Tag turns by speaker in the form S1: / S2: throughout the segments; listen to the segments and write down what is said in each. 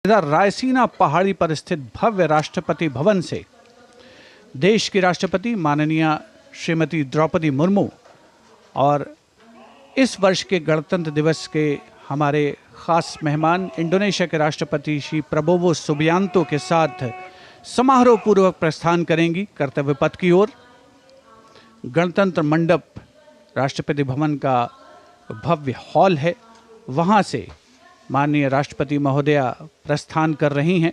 S1: इधर रायसीना पहाड़ी पर स्थित भव्य राष्ट्रपति भवन से देश की राष्ट्रपति माननीय श्रीमती द्रौपदी मुर्मू और इस वर्ष के गणतंत्र दिवस के हमारे खास मेहमान इंडोनेशिया के राष्ट्रपति श्री प्रबोवो सुबियांतो के साथ समारोह पूर्वक प्रस्थान करेंगी कर्तव्य पथ की ओर। गणतंत्र मंडप राष्ट्रपति भवन का भव्य हॉल है, वहां से माननीय राष्ट्रपति महोदया प्रस्थान कर रही हैं।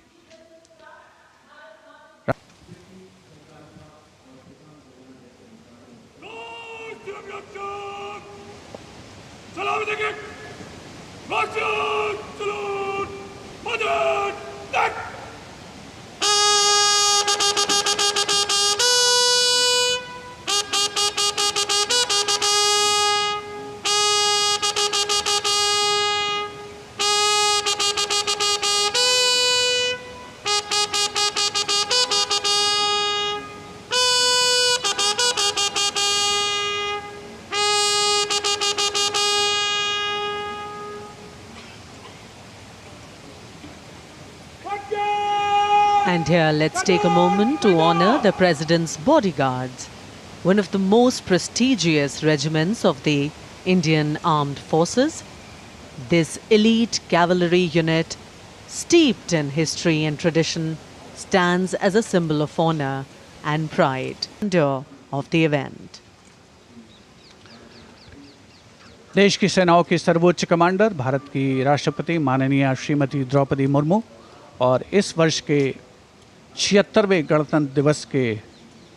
S2: And here, let's take a moment to honor the President's bodyguards, one of the most prestigious regiments of the Indian Armed Forces. This elite cavalry unit, steeped in history and tradition, stands as a symbol of honor and pride of the event.
S1: देश की सेनाओं की सर्वोच्च commander Bharat की राष्ट्रपति माननीय श्रीमती द्रौपदी मुर्मू और इस वर्ष के 76वें गणतंत्र दिवस के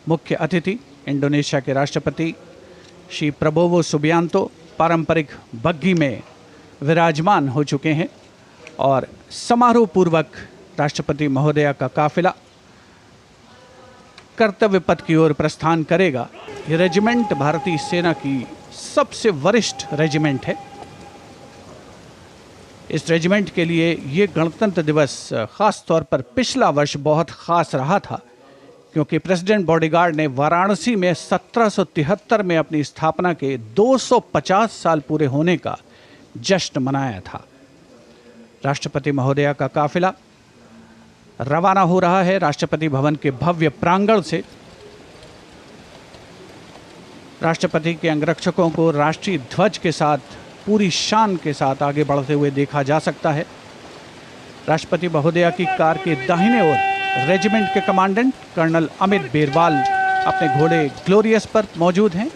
S1: मुख्य अतिथि इंडोनेशिया के राष्ट्रपति श्री प्रबोवो सुबियांतो पारंपरिक बग्घी में विराजमान हो चुके हैं और समारोह पूर्वक राष्ट्रपति महोदया का काफिला कर्तव्य पथ की ओर प्रस्थान करेगा। ये रेजिमेंट भारतीय सेना की सबसे वरिष्ठ रेजिमेंट है। इस रेजिमेंट के लिए ये गणतंत्र दिवस खास तौर पर पिछला वर्ष बहुत खास रहा था, क्योंकि प्रेसिडेंट बॉडीगार्ड ने वाराणसी में 1773 में अपनी स्थापना के 250 साल पूरे होने का जश्न मनाया था। राष्ट्रपति महोदया का काफिला रवाना हो रहा है राष्ट्रपति भवन के भव्य प्रांगण से। राष्ट्रपति के अंगरक्षकों को राष्ट्रीय ध्वज के साथ पूरी शान के साथ आगे बढ़ते हुए देखा जा सकता है। राष्ट्रपति महोदया की कार के दाहिने ओर रेजिमेंट के कमांडेंट कर्नल अमित बेरवाल अपने घोड़े ग्लोरियस पर मौजूद हैं।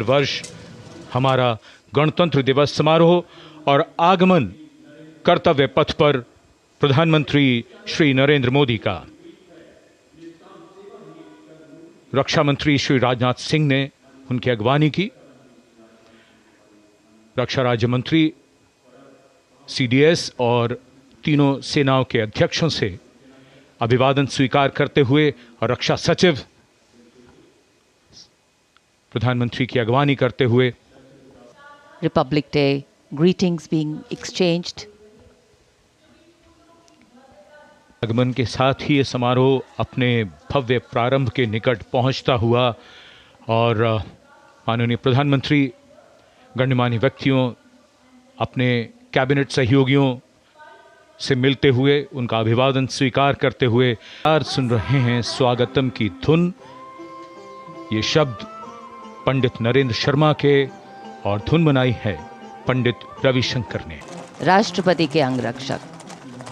S3: वर्ष हमारा गणतंत्र दिवस समारोह और आगमन कर्तव्य पथ पर प्रधानमंत्री श्री नरेंद्र मोदी का। रक्षा मंत्री श्री राजनाथ सिंह ने उनकी अगवानी की। रक्षा राज्य मंत्री सीडीएस और तीनों सेनाओं के अध्यक्षों से अभिवादन स्वीकार करते हुए और रक्षा सचिव प्रधानमंत्री की अगवानी करते हुए
S4: Republic Day greetings being exchanged.
S3: आगमन के साथ ही ये समारोह अपने भव्य प्रारंभ के निकट पहुंचता हुआ और माननीय प्रधानमंत्री गणमान्य व्यक्तियों अपने कैबिनेट सहयोगियों से मिलते हुए उनका अभिवादन स्वीकार करते हुए सुन रहे हैं स्वागतम की धुन। ये शब्द पंडित नरेंद्र शर्मा के और धुन बनाई है पंडित रविशंकर ने।
S4: राष्ट्रपति के अंगरक्षक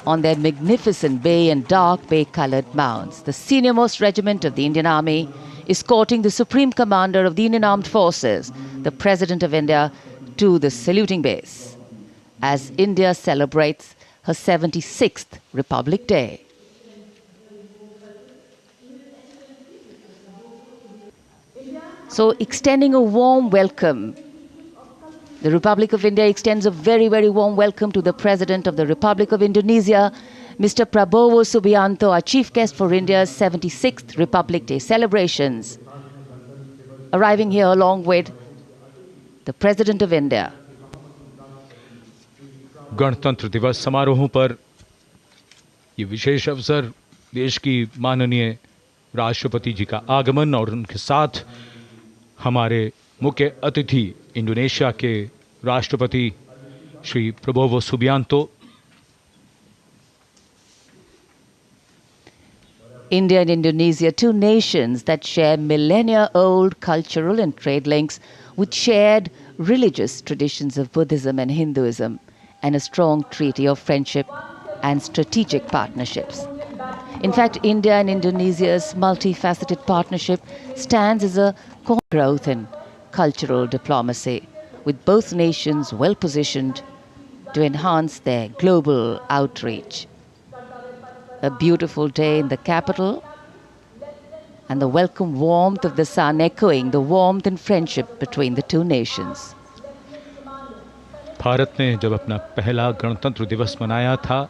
S4: on their magnificent bay and dark bay colored mounts, the senior most regiment of the Indian Army, escorting the Supreme Commander of the Indian Armed Forces, the President of India, to the saluting base as India celebrates her 76th Republic Day. So, extending a warm welcome, the Republic of India extends a very, very warm welcome to the President of the Republic of Indonesia, Mr. Prabowo Subianto, our chief guest for India's 76th Republic Day celebrations, arriving here along with the President of India.
S3: गणतंत्र दिवस समारोहों पर ये विशेष अवसर देश की माननीय राष्ट्रपति जी का आगमन और उनके साथ हमारे मुख्य अतिथि इंडोनेशिया के राष्ट्रपति Shri Prabowo Subianto
S4: India and Indonesia, two nations that share millennia-old cultural and trade links with shared religious traditions of Buddhism and Hinduism, and a strong treaty of friendship and strategic partnerships. In fact, India and Indonesia's multifaceted partnership stands as a core growth in cultural diplomacy, with both nations well positioned to enhance their global outreach. A beautiful day in the capital, and the welcome warmth of the sun echoing the warmth and friendship between the two nations.
S3: Bharat ने जब अपना पहला गणतंत्र दिवस मनाया था,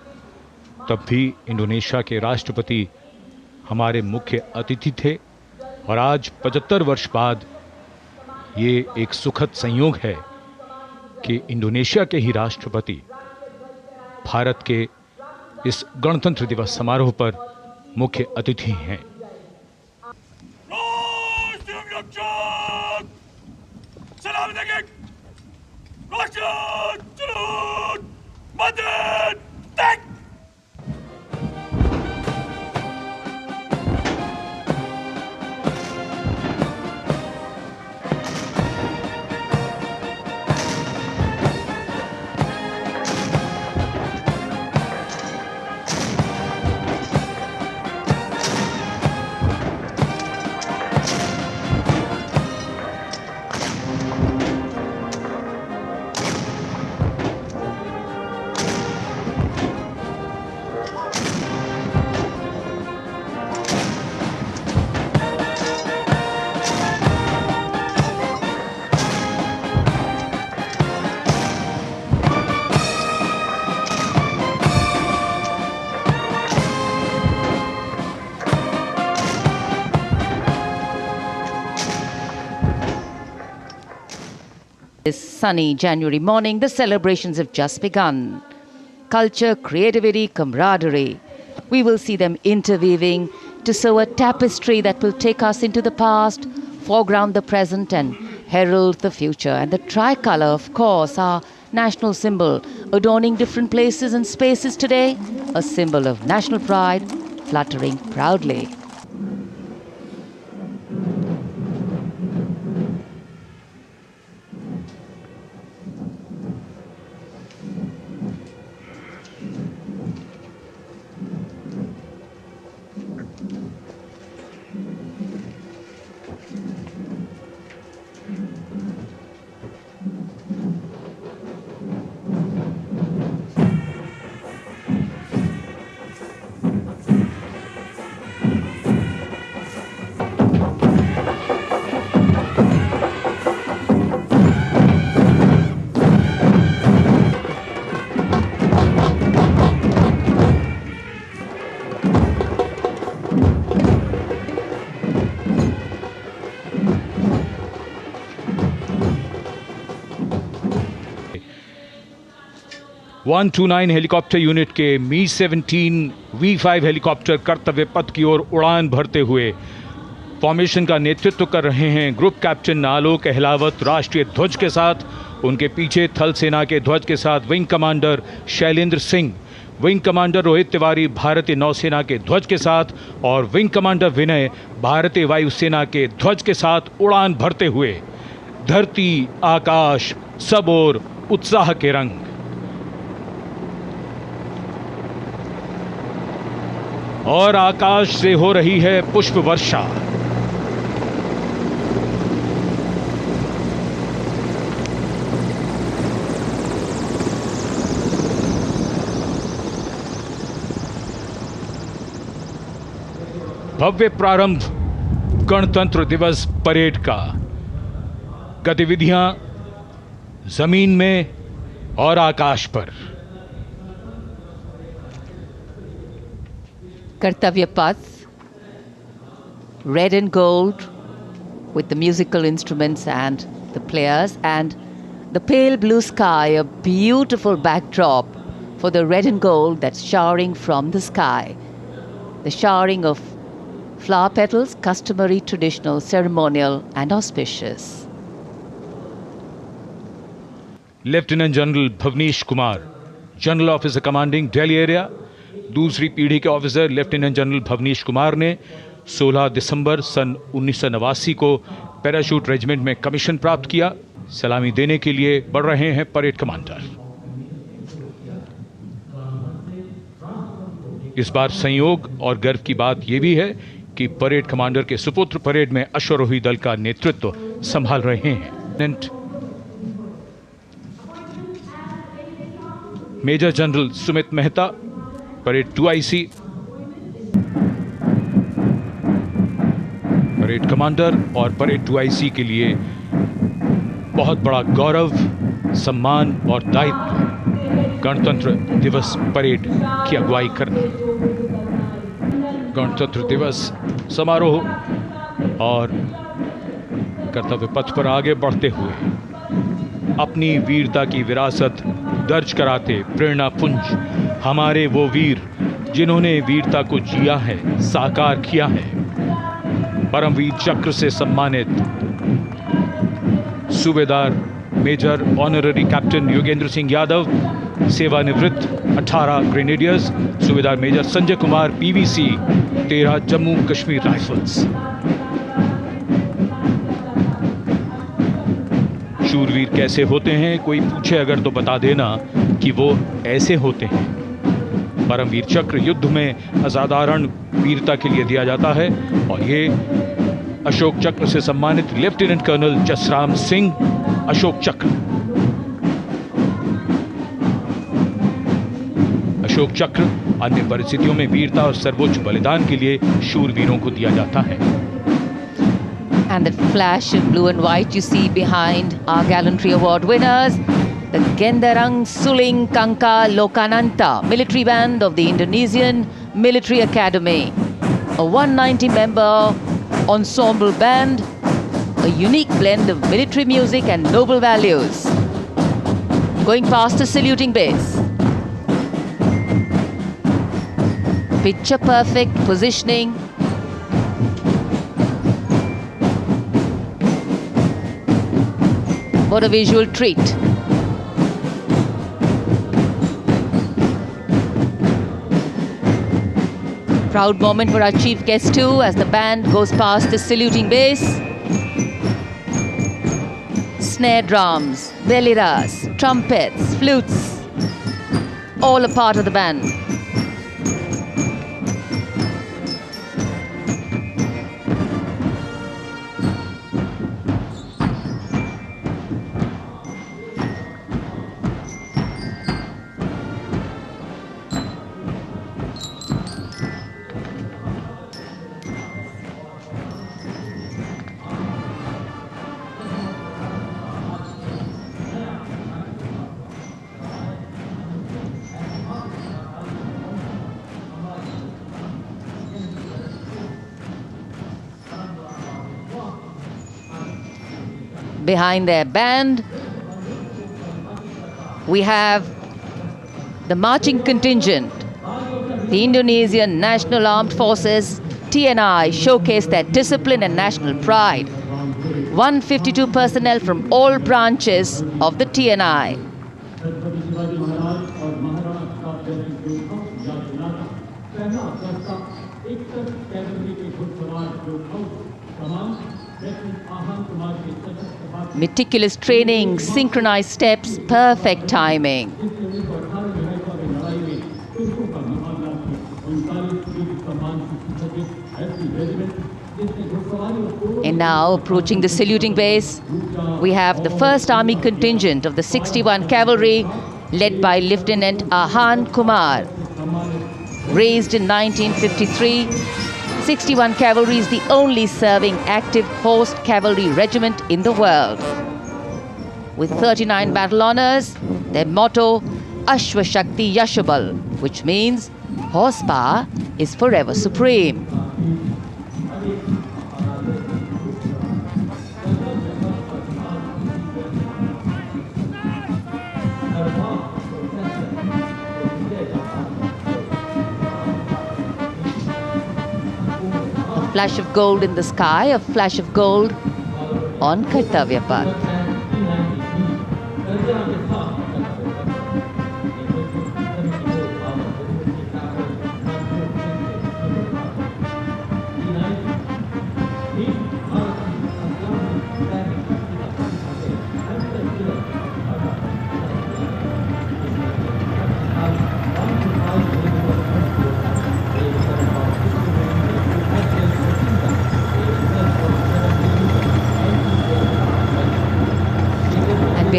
S3: तब भी इंडोनेशिया के राष्ट्रपति हमारे मुख्य अतिथि थे, और आज 75 वर्ष बाद ये एक सुखद संयोग है कि इंडोनेशिया के ही राष्ट्रपति भारत के इस गणतंत्र दिवस समारोह पर मुख्य अतिथि हैं।
S4: This sunny January morning, the celebrations have just begun. Culture, creativity, camaraderie. We will see them interweaving to sew a tapestry that will take us into the past, foreground the present, and herald the future. And the tricolour, of course, our national symbol, adorning different places and spaces today, a symbol of national pride, fluttering proudly.
S3: .129 helicopter unit के मी-17 V5 helicopter कर्तव्य पथ की ओर उड़ान भरते हुए formation का नेतृत्व कर रहे हैं ग्रुप कैप्टन आलोक अहलावत राष्ट्रीय ध्वज के साथ। उनके पीछे थल सेना के ध्वज के साथ wing commander Shailendra Singh, wing commander Rohit Tiwari भारतीय नौसेना के ध्वज के साथ, और विंग कमांडर विनय भारतीय वायुसेना के ध्वज के साथ उड़ान भरते हुए धरती आकाश सब ओर उत्साह के रंग। और आकाश से हो रही है पुष्प वर्षा। भव्य प्रारंभ गणतंत्र दिवस परेड का। गतिविधियां जमीन में और आकाश पर।
S4: Kartavya Path, red and gold with the musical instruments and the players, and the pale blue sky, a beautiful backdrop for the red and gold that's showering from the sky. The showering of flower petals, customary, traditional, ceremonial and auspicious.
S3: Lieutenant General Bhavnesh Kumar, General Officer commanding Delhi area, दूसरी पीढ़ी के officer lieutenant general Bhavnish Kumar ने 16 दिसंबर सन 1989 को parachute regiment में commission प्राप्त किया। सलामी देने के लिए बढ़ रहे हैं परेड कमांडर। इस बार संयोग और गर्व की बात यह भी है कि परेड कमांडर के सुपुत्र परेड में अश्वारोही दल का नेतृत्व संभाल रहे हैं। Major general Sumit Mehta parade 2IC parade commander और परेड 2IC के लिए बहुत बड़ा गौरव, सम्मान और दायित्व गणतंत्र दिवस परेड की अगुवाई करना। गणतंत्र दिवस समारोह और कर्तव्य पथ पर आगे बढ़ते हुए अपनी वीरता की विरासत दर्ज कराते प्रेरणा पुंज हमारे वो वीर जिन्होंने वीरता को जिया है, साकार किया है। परमवीर चक्र से सम्मानित subedar major honorary captain Yogendra Singh Yadav, सेवानिवृत्त 18 grenadiers, subedar major Sanjay Kumar PVC 13 Jammu Kashmir rifles. शूरवीर कैसे होते हैं, कोई पूछे अगर तो बता देना कि वो ऐसे होते हैं। परमवीर चक्र युद्ध में असाधारण वीरता के लिए दिया जाता है और ये अशोक चक्र से सम्मानित लेफ्टिनेंट कर्नल जसराम सिंह अशोक चक्र। अशोक चक्र अन्य परिस्थितियों में वीरता और सर्वोच्च बलिदान के लिए शूरवीरों को दिया जाता है।
S4: And that flash in blue and white you see behind our gallantry award winners, the Gendarang Suling Kangka Lokananta military band of the Indonesian Military Academy, a 190-member ensemble band, a unique blend of military music and noble values. Going past the saluting base. Picture perfect positioning. What a visual treat. Proud moment for our chief guest too as the band goes past the saluting base. Snare drums, beliras, trumpets, flutes, all a part of the band. Behind their band, we have the marching contingent. The Indonesian National Armed Forces, TNI, showcase their discipline and national pride. 152 personnel from all branches of the TNI. Meticulous training, synchronized steps, perfect timing. And now, approaching the saluting base, we have the 1st Army contingent of the 61 Cavalry, led by Lieutenant Ahan Kumar. Raised in 1953, 61 Cavalry is the only serving active horse cavalry regiment in the world. With 39 battle honors, their motto, Ashwa Shakti Yashabal, which means horsepower is forever supreme. A flash of gold in the sky, a flash of gold on Kartavya Path.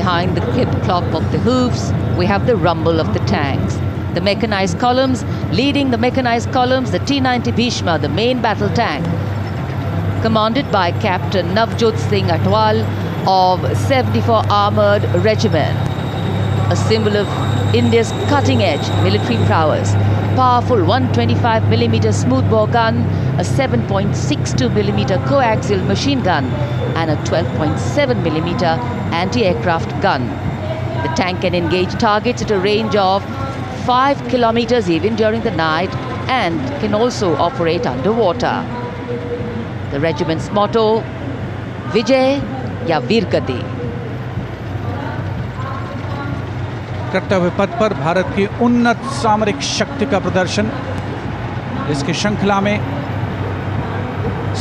S4: behind the clip-clop of the hoofs, we have the rumble of the tanks. The mechanized columns, leading the mechanized columns, the T-90 Bhishma, the main battle tank, commanded by Captain Navjot Singh Atwal of 74 Armoured Regiment, a symbol of India's cutting-edge military prowess. Powerful 125mm smoothbore gun, a 7.62mm coaxial machine gun, and a 12.7mm anti-aircraft gun. The tank can engage targets at a range of 5 kilometers even during the night and can also operate underwater. The regiment's motto, Vijay ya Veergati.
S1: कर्तव्य पथ पर भारत की उन्नत सामरिक शक्ति का प्रदर्शन, इसकी श्रृंखला में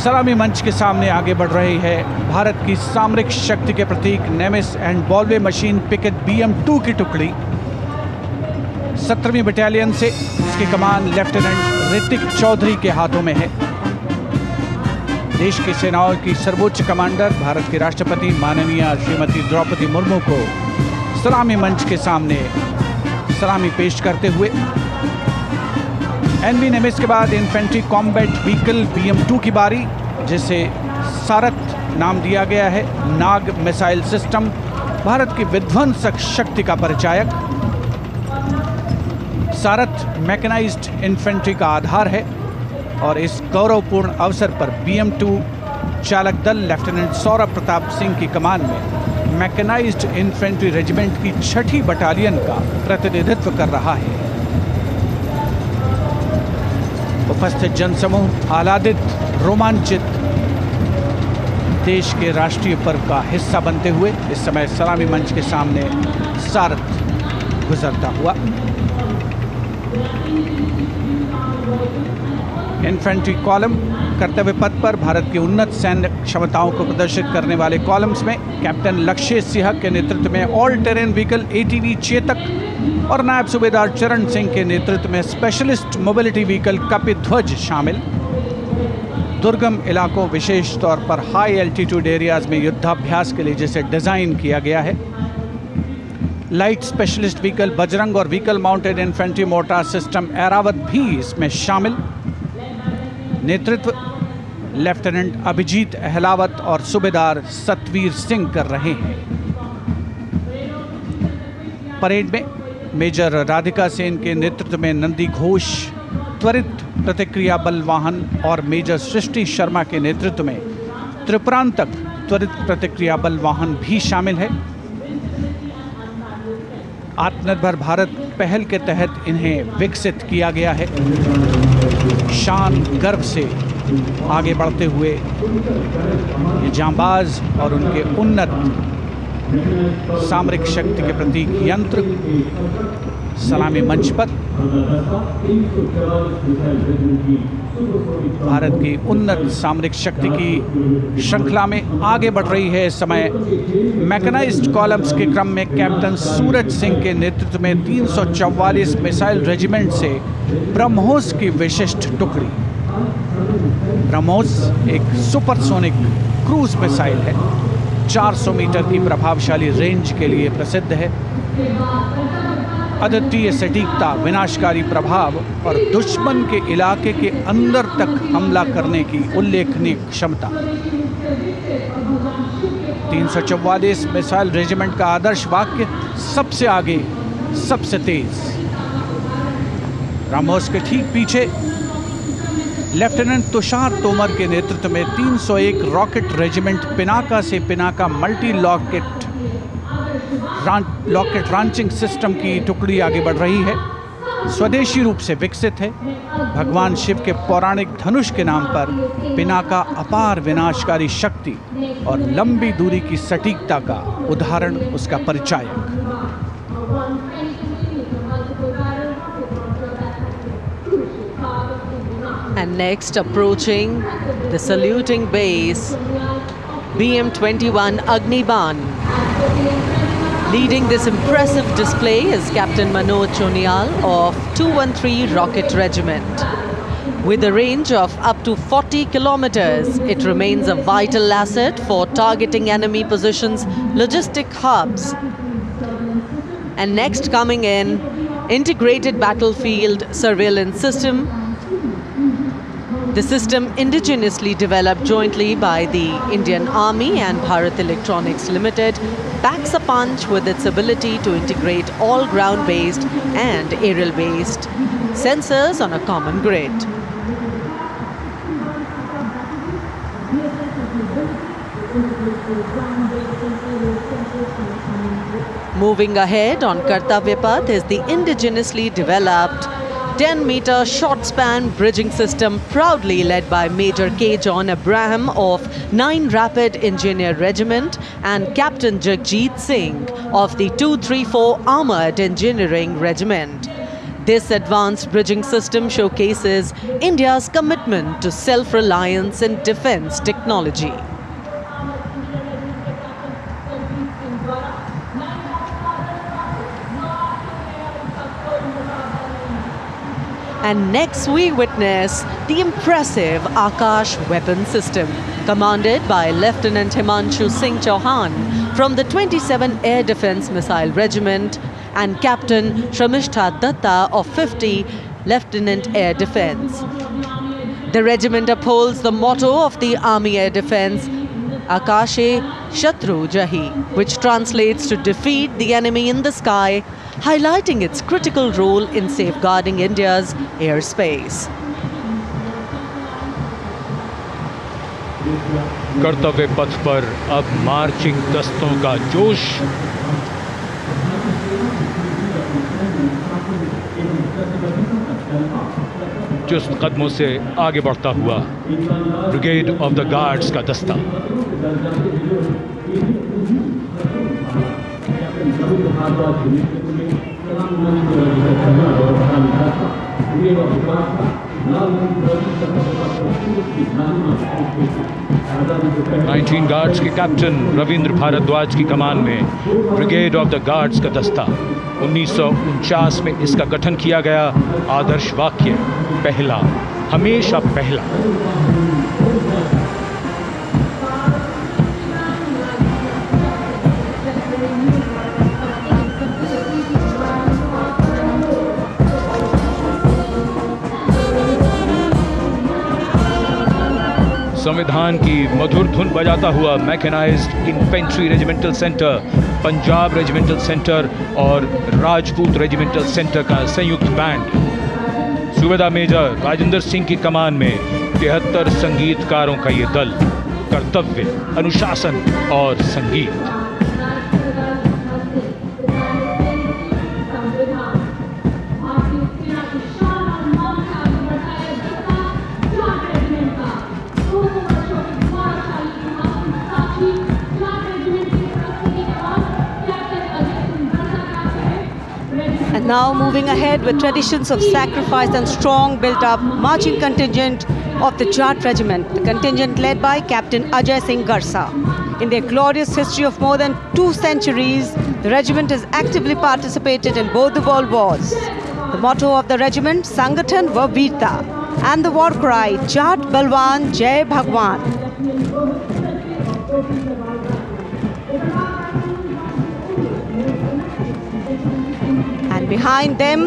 S1: सलामी मंच के सामने आगे बढ़ रही है भारत की सामरिक शक्ति के प्रतीक नेमिस एंड बॉलवे मशीन पिकेट BM-2 की टुकड़ी 17वीं बटालियन से। इसकी कमान लेफ्टिनेंट ऋतिक चौधरी के हाथों में है। देश की सेनाओं की सर्वोच्च कमांडर भारत के राष्ट्रपति माननीय श्रीमती द्रौपदी मुर्मू को सलामी मंच के सामने सलामी पेश करते हुए NV नेमिस के बाद इन्फेंट्री कॉम्बैट व्हीकल BM-2 की बारी, जिसे सारथ नाम दिया गया है। नाग मिसाइल सिस्टम भारत की विध्वंसक शक्ति का परिचायक। सारथ मैकेनाइज्ड इन्फेंट्री का आधार है और इस गौरवपूर्ण अवसर पर BM-2 चालक दल लेफ्टिनेंट सौरभ प्रताप सिंह की कमान में मैकेनाइज्ड इन्फेंट्री रेजिमेंट की 6ठी बटालियन का प्रतिनिधित्व कर रहा है। उपस्थित जनसमूह आह्लादित, रोमांचित, देश के राष्ट्रीय पर्व का हिस्सा बनते हुए इस समय सलामी मंच के सामने सारथ गुजरता हुआ। इन्फेंट्री कॉलम कर्तव्य पथ पर भारत की उन्नत सैन्य क्षमताओं को प्रदर्शित करने वाले कॉलम्स में कैप्टन लक्ष्य सिंह के नेतृत्व में all terrain vehicle ATV Chetak और नायब सूबेदार चरण सिंह के नेतृत्व में स्पेशलिस्ट मोबिलिटी व्हीकल कपिध्वज शामिल। दुर्गम इलाकों, विशेष तौर पर हाई एल्टीट्यूड एरियाज में युद्धाभ्यास के लिए जिसे डिज़ाइन किया गया है। लाइट स्पेशलिस्ट व्हीकल बजरंग और vehicle mounted infantry mortar system Airavat भी इसमें शामिल। नेतृत्व लेफ्टिनेंट अभिजीत अहलावत और सूबेदार सतवीर सिंह कर रहे हैं। परेड में मेजर राधिका सेन के नेतृत्व में नंदी घोष त्वरित प्रतिक्रिया बल वाहन और मेजर सृष्टि शर्मा के नेतृत्व में त्रिपुरांतक त्वरित प्रतिक्रिया बल वाहन भी शामिल है। आत्मनिर्भर भारत पहल के तहत इन्हें विकसित किया गया है। शान गर्व से आगे बढ़ते हुए ये जांबाज और उनके उन्नत सामरिक शक्ति के प्रतीक यंत्र सलामी मंच पर भारत की उन्नत सामरिक शक्ति की श्रृंखला में आगे बढ़ रही है। इस समय मैकेनाइज्ड कॉलम्स के क्रम में कैप्टन सूरज सिंह के नेतृत्व में 344 मिसाइल रेजिमेंट से ब्रह्मोस की विशिष्ट टुकड़ी। ब्रह्मोस एक सुपरसोनिक क्रूज मिसाइल है, 400 मीटर की प्रभावशाली रेंज के लिए प्रसिद्ध है। अद्वितीय सटीकता, विनाशकारी प्रभाव और दुश्मन के इलाके के अंदर तक हमला करने की उल्लेखनीय क्षमता। 344 मिसाइल रेजिमेंट का आदर्श वाक्य सबसे आगे, सबसे तेज। ब्रह्मोस के ठीक पीछे लेफ्टिनेंट तुषार तोमर के नेतृत्व में 301 रॉकेट रेजिमेंट पिनाका से Pinaka multi locket launching system की टुकड़ी आगे बढ़ रही है। स्वदेशी रूप से विकसित है। भगवान शिव के पौराणिक धनुष के नाम पर पिनाका अपार विनाशकारी शक्ति और लंबी दूरी की सटीकता का उदाहरण, उसका परिचायक।
S2: And next, approaching the saluting base, BM-21 Agniban. Leading this impressive display is Captain Manoj Chonial of 213 Rocket Regiment. With a range of up to 40 kilometers, it remains a vital asset for targeting enemy positions, logistic hubs. And next coming in, integrated battlefield surveillance system. The system indigenously developed jointly by the Indian Army and Bharat Electronics Limited packs a punch with its ability to integrate all ground-based and aerial-based sensors on a common grid. Moving ahead on Kartavya Path is the indigenously developed 10-meter short-span bridging system proudly led by Major K. John Abraham of 9 Rapid Engineer Regiment and Captain Jagjit Singh of the 234 Armored Engineering Regiment. This advanced bridging system showcases India's commitment to self-reliance in defense technology. And next we witness the impressive Akash weapon system, commanded by Lieutenant Himanshu Singh Chauhan from the 27 Air Defence Missile Regiment and Captain Shramishta Datta of 50 Lieutenant Air Defence. The regiment upholds the motto of the Army Air Defence, Akashe Shatru Jahi, which translates to defeat the enemy in the sky, highlighting its critical role in safeguarding India's airspace.
S3: कर्तव्य पथ पर अब marching दस्तों का जोश। चुस्त कदमों से आगे बढ़ता हुआ ब्रिगेड ऑफ द गार्ड्स का दस्ता। नाइनटीन गार्ड्स के कैप्टन रविंद्र भारद्वाज की कमान में ब्रिगेड ऑफ द गार्ड्स का दस्ता। 1949 में इसका गठन किया गया। आदर्श वाक्य पहला, हमेशा पहला। संविधान की मधुर धुन बजाता हुआ mechanised infantry regimental centre, Punjab regimental centre और राजपूत रेजिमेंटल सेंटर का संयुक्त बैंड। सूबेदार मेजर राजेंद्र सिंह की कमान में 73 संगीतकारों का ये दल। कर्तव्य, अनुशासन और संगीत।
S5: And now moving ahead with traditions of sacrifice and strong built-up marching contingent of the Jat Regiment, the contingent led by Captain Ajay Singh Garsa. In their glorious history of more than 2 centuries, the regiment has actively participated in both the world wars. The motto of the regiment, Sangathan va Veerta, and the war cry, Jat Balwan Jai Bhagwan. And behind them,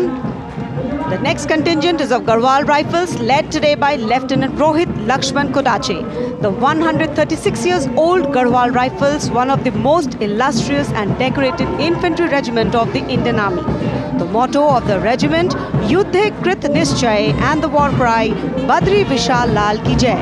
S5: the next contingent is of Garhwal Rifles, led today by Lieutenant Rohit Lakshman Kodache. The 136 years old Garhwal Rifles, one of the most illustrious and decorated infantry regiment of the Indian Army. The motto of the regiment, Yuddhe Krit Nischay, and the war cry, Badri Vishal Lal Ki Jai.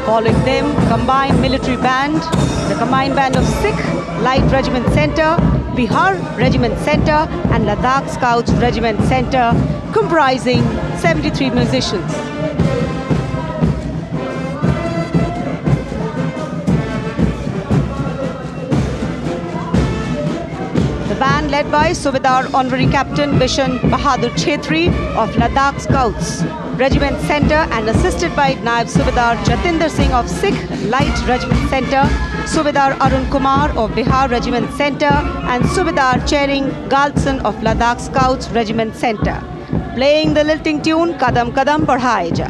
S5: Following them, combined military band, the combined band of Sikh Light Regiment Centre, Bihar Regiment Centre and Ladakh Scouts Regiment Centre, comprising 73 musicians. The band led by Subedar Honorary Captain Bishan Bahadur Chhetri of Ladakh Scouts. Regiment Centre and assisted by Naib Subedar Jatinder Singh of Sikh Light Regiment Centre, Subedar Arun Kumar of Bihar Regiment Centre and Subedar Chering Galson of Ladakh Scouts Regiment Centre. Playing the lilting tune Kadam Kadam Badhaye Ja.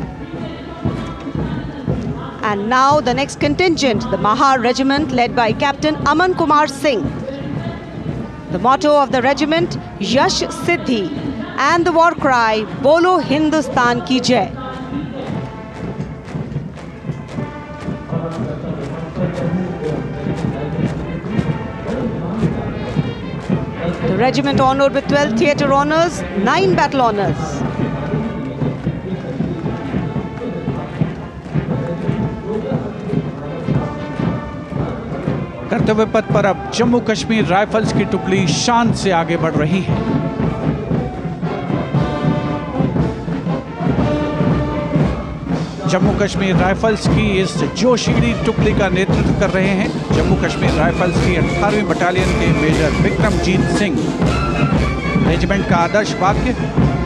S5: And now the next contingent, the Mahar Regiment led by Captain Aman Kumar Singh. The motto of the regiment, Yash Siddhi, and the war cry, Bolo Hindustan Ki Jai. The regiment honoured with 12 theatre honours, 9 battle honours.
S1: कर्तव्य पथ पर अब Jammu Kashmir rifles की टुकड़ी शान से आगे बढ़ रही है। जम्मू कश्मीर राइफल्स की इस जोशीली टुकड़ी का नेतृत्व कर रहे हैं जम्मू कश्मीर राइफल्स की 18वीं बटालियन के मेजर विक्रमजीत सिंह। रेजिमेंट का आदर्श वाक्य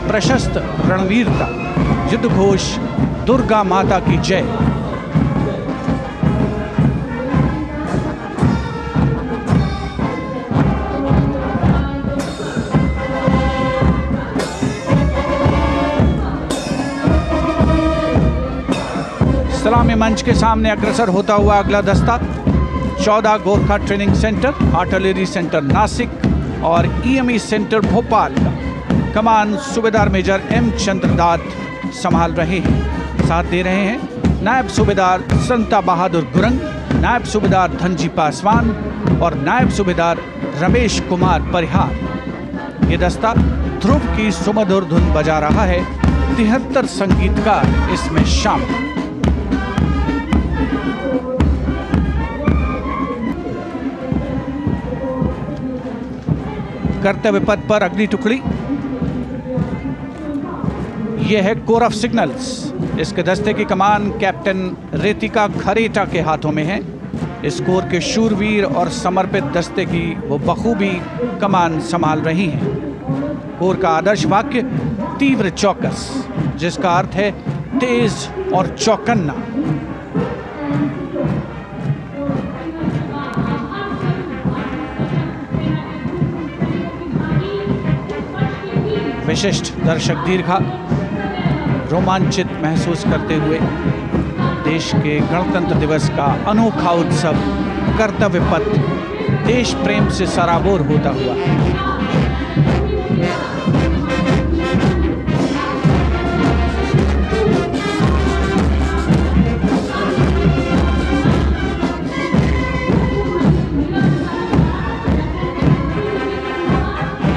S1: प्रशस्त रणवीरता, युद्ध घोष दुर्गा माता की जय। सलामी मंच के सामने अग्रसर होता हुआ अगला दस्ता 14 Gorkha training centre, artillery centre Nashik और ईएमई सेंटर भोपाल का कमान सूबेदार मेजर एम चंद्रदात संभाल रहे हैं। साथ दे रहे हैं नायब सूबेदार संता बहादुर गुरंग, नायब सूबेदार धनजी पासवान और नायब सूबेदार रमेश कुमार परिहार। ये दस्ता ध्रुव की सुमधुर धुन बजा रहा है। 73 संगीतकार इसमें शामिल। कर्तव्य पथ पर अगली टुकड़ी, यह है कोर ऑफ सिग्नल्स। इसके दस्ते की कमान कैप्टन रेतिका खरेटा के हाथों में है। इस कोर के शूरवीर और समर्पित दस्ते की वो बखूबी कमान संभाल रही हैं। कोर का आदर्श वाक्य तीव्र चौकस, जिसका अर्थ है तेज और चौकन्ना। विशिष्ट दर्शक दीर्घा रोमांचित महसूस करते हुए देश के गणतंत्र दिवस का अनोखा उत्सव कर्तव्य पथ देश प्रेम से सराबोर होता हुआ।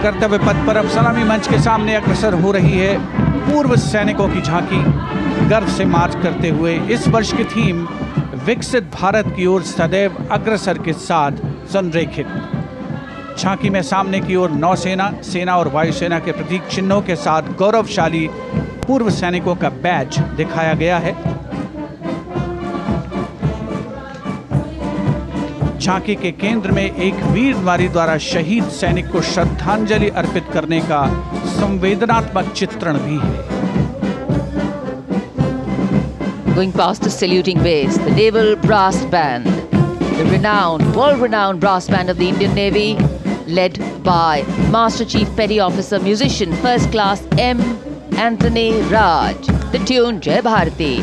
S1: कर्तव्य पथ पर अब सलामी मंच के सामने अग्रसर हो रही है पूर्व सैनिकों की झांकी, गर्व से मार्च करते हुए। इस वर्ष की थीम विकसित भारत की ओर सदैव अग्रसर के साथ संरेखित। झांकी में सामने की ओर नौसेना, सेना और वायुसेना के प्रतीक चिन्हों के साथ गौरवशाली पूर्व सैनिकों का बैज दिखाया गया है। झांकी के केंद्र में एक वीर नारी द्वारा शहीद सैनिक को श्रद्धांजलि अर्पित करने का संवेदनात्मक चित्रण भी है।
S4: Going past the saluting base, the Naval Brass Band, the renowned, world-renowned brass band of the Indian Navy, led by Master Chief Petty Officer Musician First Class M. Anthony Raj. The tune Jai Bharati.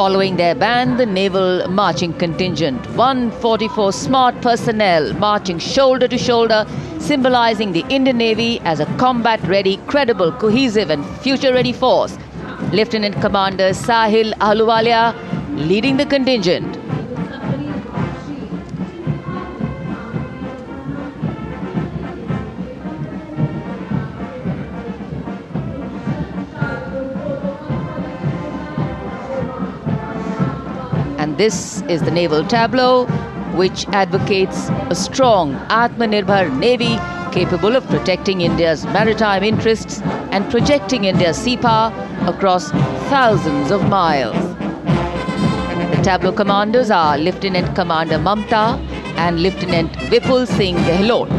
S4: Following their band, the Naval Marching Contingent, 144 smart personnel marching shoulder to shoulder, symbolizing the Indian Navy as a combat-ready, credible, cohesive and future-ready force. Lieutenant Commander Sahil Ahluwalia leading the contingent. And this is the naval tableau. which advocates a strong Atmanirbhar Navy capable of protecting India's maritime interests and projecting India's sea power across thousands of miles. The tableau commanders are Lieutenant Commander Mamta and Lieutenant Vipul Singh Gehlot.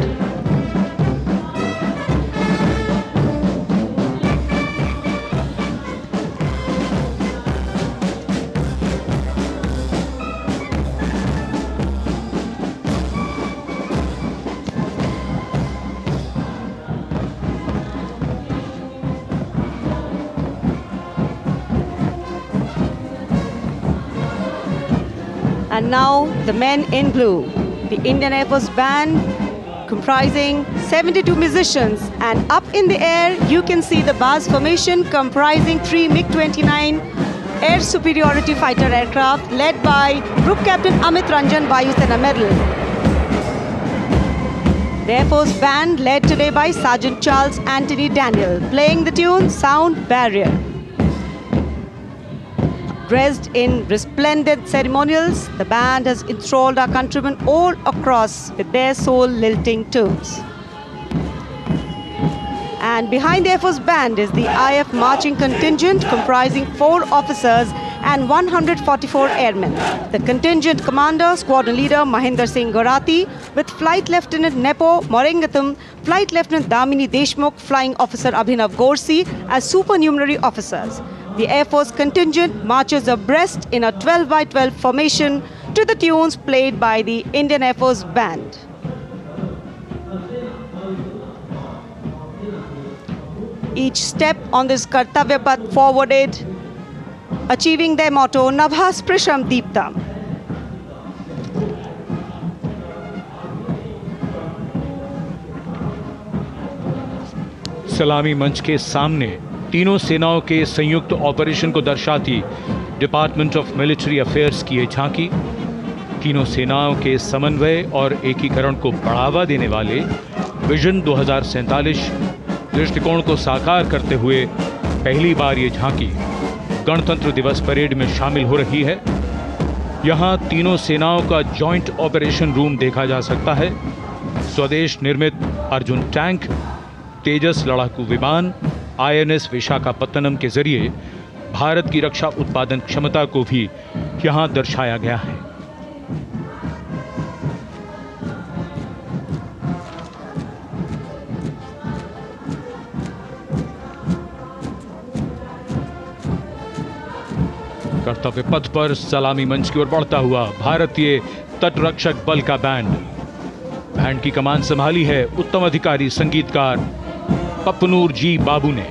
S5: And now the men in blue, the Indian Air Force band comprising 72 musicians, and up in the air you can see the Baz formation comprising 3 MiG-29 air superiority fighter aircraft led by Group Captain Amit Ranjan, Vayu Sena Medal. The Air Force band led today by Sergeant Charles Anthony Daniel, playing the tune Sound Barrier. Dressed in resplendent ceremonials, the band has enthralled our countrymen all across with their soul-lilting tunes. And behind the Air Force band is the IF marching contingent comprising 4 officers and 144 airmen. The contingent commander, squadron leader Mahinder Singh Gorati, with Flight Lieutenant Nepo Morengatham, Flight Lieutenant Damini Deshmukh, Flying Officer Abhinav Gorsi as supernumerary officers. The Air Force contingent marches abreast in a 12x12 formation to the tunes played by the Indian Air Force band. Each step on this Kartavya Path forwarded, achieving their motto, Nabha Sprisham Deeptam.
S3: सलामी मंच के सामने तीनों सेनाओं के संयुक्त operation को दर्शाती डिपार्टमेंट ऑफ मिलिट्री अफेयर्स की ये झांकी तीनों सेनाओं के समन्वय और एकीकरण को बढ़ावा देने वाले विजन 2047 दृष्टिकोण को साकार करते हुए पहली बार ये झांकी गणतंत्र दिवस परेड में शामिल हो रही है। यहाँ तीनों सेनाओं का जॉइंट ऑपरेशन रूम देखा जा सकता है। स्वदेश निर्मित अर्जुन टैंक, तेजस लड़ाकू विमान, INS विशाखापत्तनम के जरिए भारत की रक्षा उत्पादन क्षमता को भी यहां दर्शाया गया है। कर्तव्य पथ पर सलामी मंच की ओर बढ़ता हुआ भारतीय तटरक्षक बल का बैंड की कमान संभाली है उत्तम अधिकारी संगीतकार पप्पनूर जी बाबू ने।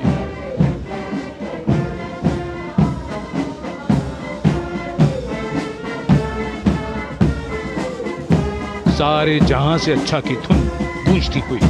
S3: सारे जहां से अच्छा की धुन गूंजती हुई।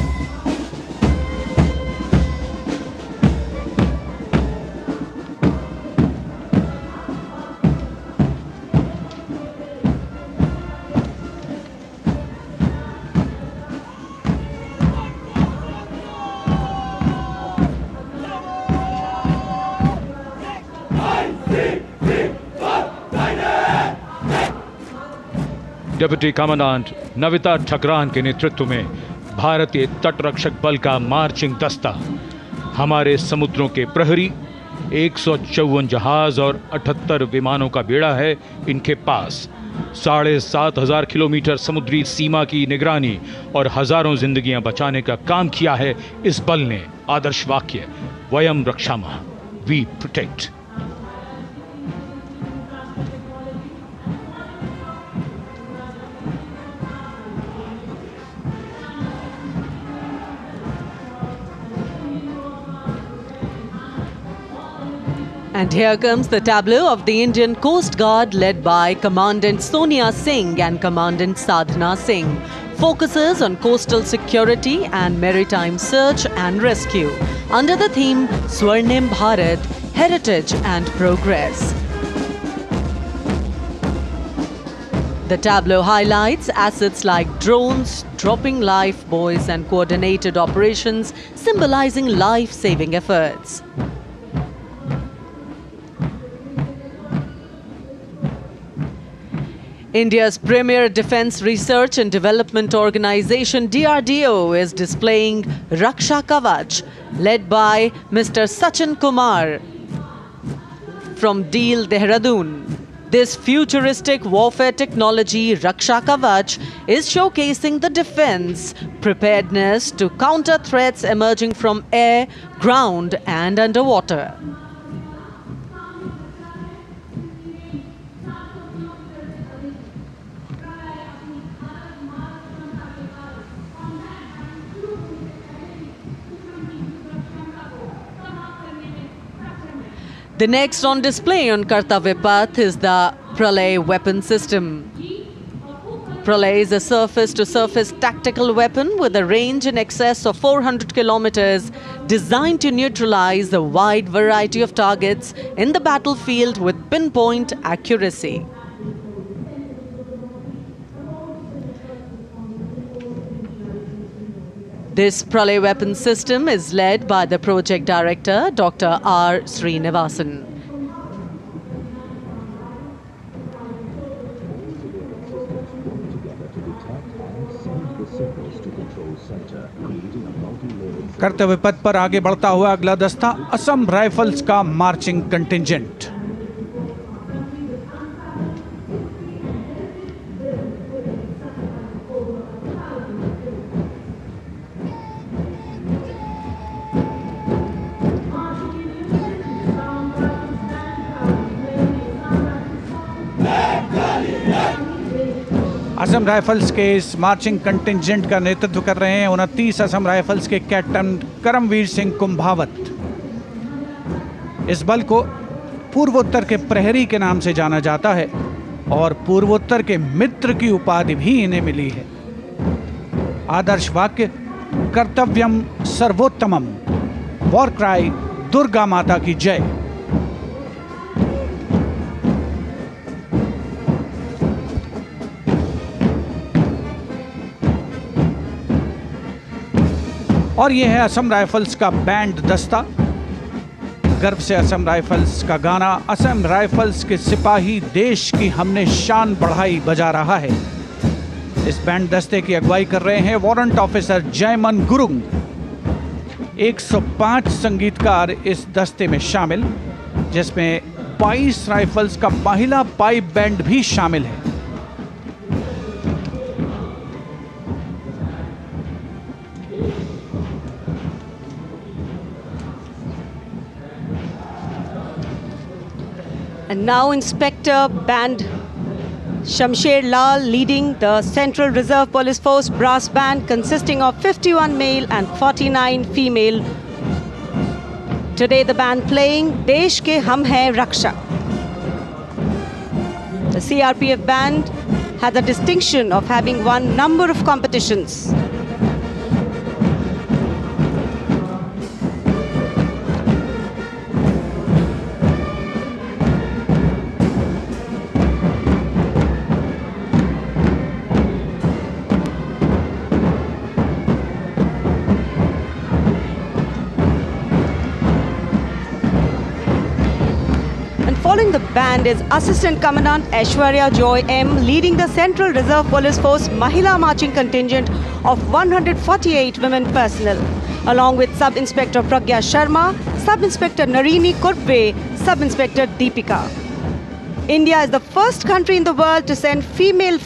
S3: डिप्टी कमांडेंट नविता ठकरान के नेतृत्व में भारतीय तटरक्षक बल का मार्चिंग दस्ता हमारे समुद्रों के प्रहरी 154 जहाज और 78 विमानों का बेड़ा है इनके पास। 7,500 किलोमीटर समुद्री सीमा की निगरानी और हजारों जिंदगियां बचाने का काम किया है इस बल ने। आदर्श वाक्य वयम रक्षामः, we protect.
S2: And here comes the tableau of the Indian Coast Guard led by Commandant Sonia Singh and Commandant Sadhana Singh. Focuses on coastal security and maritime search and rescue under the theme Swarnim Bharat, Heritage and Progress. The tableau highlights assets like drones, dropping life buoys and coordinated operations symbolizing life-saving efforts. India's premier defense research and development organization DRDO is displaying Raksha Kavach, led by Mr. Sachin Kumar from Deel, Dehradun. This futuristic warfare technology, Raksha Kavach, is showcasing the defense preparedness to counter threats emerging from air, ground and underwater. The next on display on Kartavya Path is the Pralay weapon system. Pralay is a surface-to-surface tactical weapon with a range in excess of 400 kilometers, designed to neutralize a wide variety of targets in the battlefield with pinpoint accuracy. This Pralay weapon system is led by the project director, Dr. R. Srinivasan.
S1: कर्तव्य पथ पर आगे बढ़ता हुआ अगला दस्ता Assam rifles का marching contingent. Assam rifles के इस मार्चिंग कंटिंजेंट का नेतृत्व कर रहे हैं 29 असम राइफल्स के कैप्टन करमवीर सिंह कुंभावत। इस बल को पूर्वोत्तर के प्रहरी के नाम से जाना जाता है और पूर्वोत्तर के मित्र की उपाधि भी इन्हें मिली है। आदर्श वाक्य कर्तव्यम सर्वोत्तमम, वॉर क्राई दुर्गा माता की जय। और ये है असम राइफल्स का बैंड दस्ता। गर्व से असम राइफल्स का गाना असम राइफल्स के सिपाही देश की हमने शान बढ़ाई बजा रहा है। इस बैंड दस्ते की अगुवाई कर रहे हैं वारंट ऑफिसर जयमन गुरुंग। 105 संगीतकार इस दस्ते में शामिल, जिसमें 22 राइफल्स का महिला पाइप बैंड भी शामिल है।
S5: And now Inspector Band Shamsher Lal leading the Central Reserve Police Force brass band consisting of 51 male and 49 female. Today the band playing Desh Ke Hum Hai Raksha. The CRPF band has the distinction of having won number of competitions. Following the band is Assistant Commandant Aishwarya Joy M leading the Central Reserve Police Force Mahila Marching Contingent of 148 women personnel, along with Sub-Inspector Pragya Sharma, Sub-Inspector Narini Kurve, Sub-Inspector Deepika. India is the first country in the world to send female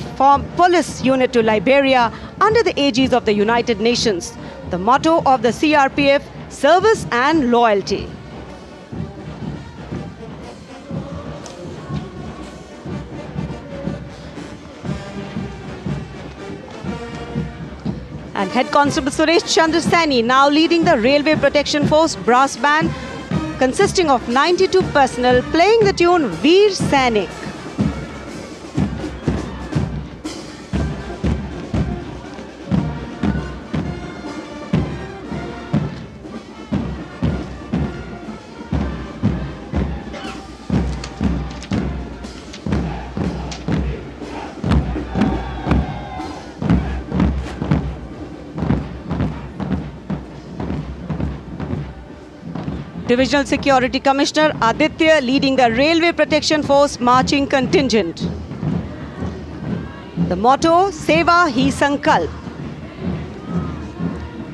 S5: police unit to Liberia under the aegis of the United Nations. The motto of the CRPF, service and loyalty. And Head Constable Suresh Chandra Saini now leading the Railway Protection Force brass band consisting of 92 personnel playing the tune Veer Sainik. Divisional Security Commissioner Aditya leading the Railway Protection Force marching contingent. The motto, Seva Hi Sankalp.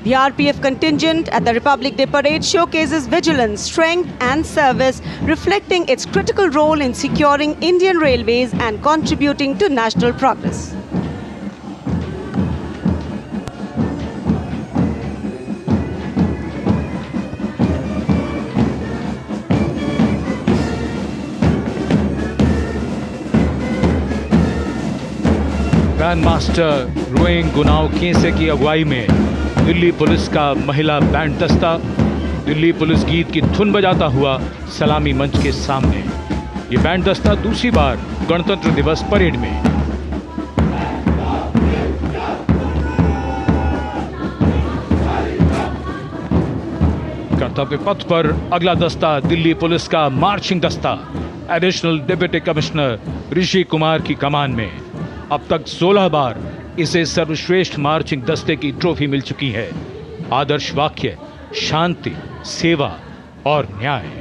S5: The RPF contingent at the Republic Day Parade showcases vigilance, strength and service, reflecting its critical role in securing Indian railways and contributing to national progress.
S3: Band master रोइंग गुनाव केसे की अगुवाई में Delhi police का महिला band दस्ता Delhi police गीत की धुन बजाता हुआ सलामी मंच के सामने। ये बैंड दस्ता दूसरी बार गणतंत्र दिवस परेड में। कर्तव्य पथ पर अगला दस्ता दिल्ली पुलिस का मार्चिंग दस्ता additional deputy commissioner Rishi Kumar की कमान में। अब तक 16 बार इसे सर्वश्रेष्ठ मार्चिंग दस्ते की ट्रॉफी मिल चुकी है। आदर्श वाक्य शांति, सेवा और न्याय।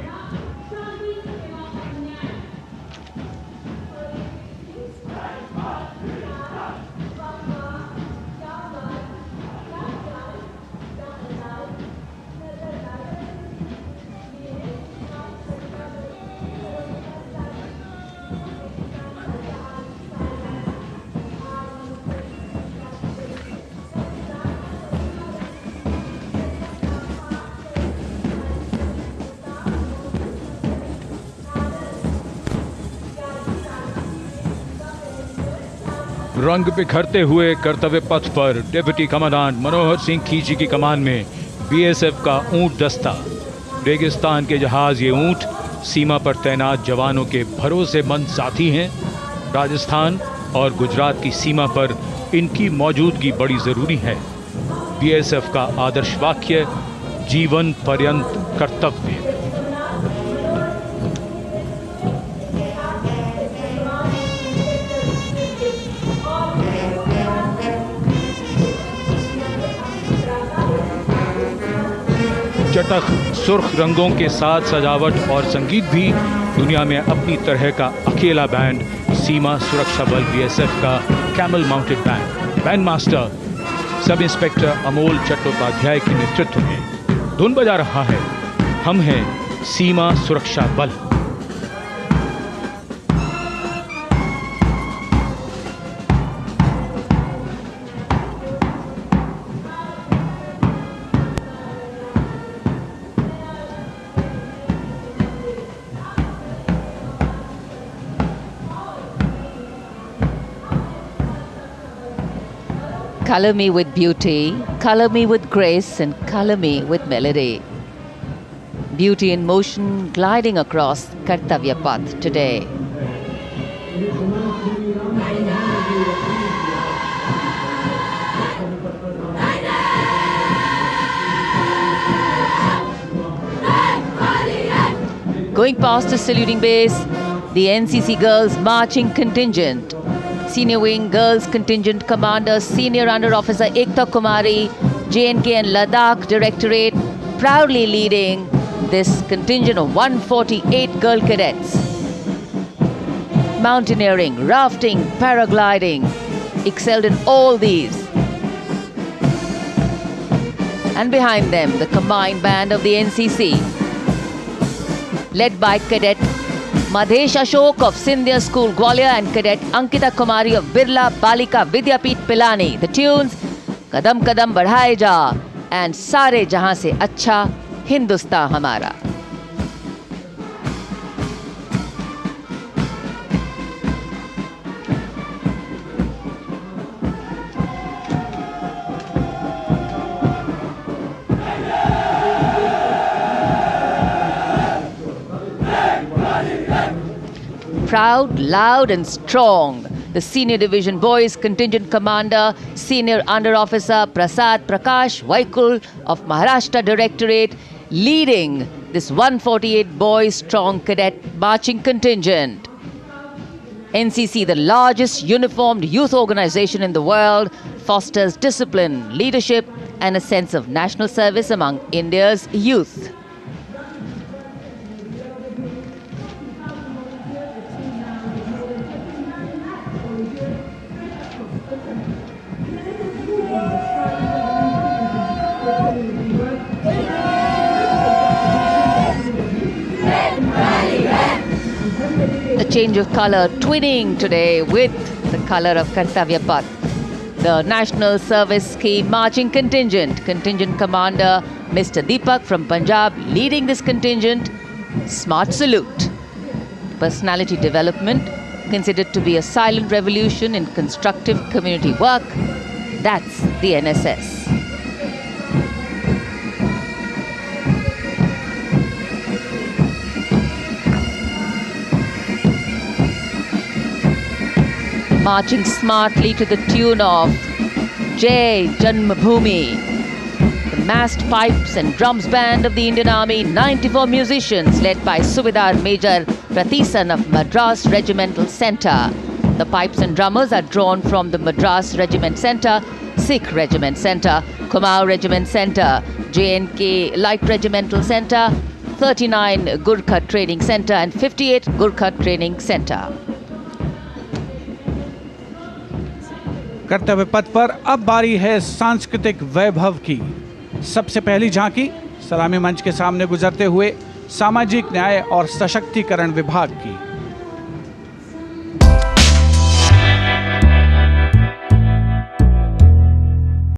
S3: रंग बिखरते हुए कर्तव्य पथ पर डिप्टी कमांडेंट मनोहर सिंह खींची की कमान में बीएसएफ का ऊंट दस्ता। रेगिस्तान के जहाज ये ऊंट सीमा पर तैनात जवानों के भरोसेमंद साथी हैं। राजस्थान और गुजरात की सीमा पर इनकी मौजूदगी बड़ी जरूरी है। बीएसएफ का आदर्श वाक्य जीवन पर्यंत कर्तव्य। चटख सुर्ख रंगों के साथ सजावट और संगीत भी दुनिया में अपनी तरह का अकेला बैंड सीमा सुरक्षा बल बीएसएफ का camel mounted band. Band master sub inspector Amol Chattopadhyay के नेतृत्व में धुन बजा रहा है हम हैं सीमा सुरक्षा बल।
S4: Color me with beauty, color me with grace, and color me with melody. Beauty in motion gliding across Kartavya Path today. Going past the saluting base, the NCC Girls Marching Contingent. Senior Wing Girls Contingent Commander Senior Under Officer Ekta Kumari, J&K and Ladakh Directorate, proudly leading this contingent of 148 girl cadets. Mountaineering, rafting, paragliding, excelled in all these. And behind them, the combined band of the NCC, led by Cadet Madhesh Ashok of Sindhya School Gwalior and Cadet Ankita Kumari of Birla Balika Vidyapeeth Pilani. The tunes Kadam Kadam Badhaye Ja and Sare Jahan Se Acha Hindustan Hamara. Proud, loud and strong, the Senior Division Boys Contingent Commander, Senior Under Officer Prasad Prakash Vaikul of Maharashtra Directorate, leading this 148 boys strong cadet marching contingent. NCC, the largest uniformed youth organization in the world, fosters discipline, leadership and a sense of national service among India's youth. change of color, twinning today with the color of Kartavya Path. The National Service Scheme Marching Contingent, Contingent Commander Mr. Deepak from Punjab leading this contingent. Smart salute. Personality development considered to be a silent revolution in constructive community work. That's the NSS. Marching smartly to the tune of Jai Janmabhoomi. The massed pipes and drums band of the Indian Army, 94 musicians led by Subedar Major Prathisan of Madras Regimental Centre. The pipes and drummers are drawn from the Madras Regiment Centre, Sikh Regiment Centre, Kumaon Regiment Centre, JNK Light Regimental Centre, 39 Gurkha Training Centre and 58 Gurkha Training Centre.
S1: कर्तव्य पथ पर अब बारी है सांस्कृतिक वैभव की। सबसे पहली झांकी सलामी मंच के सामने गुजरते हुए सामाजिक न्याय और सशक्तिकरण विभाग की।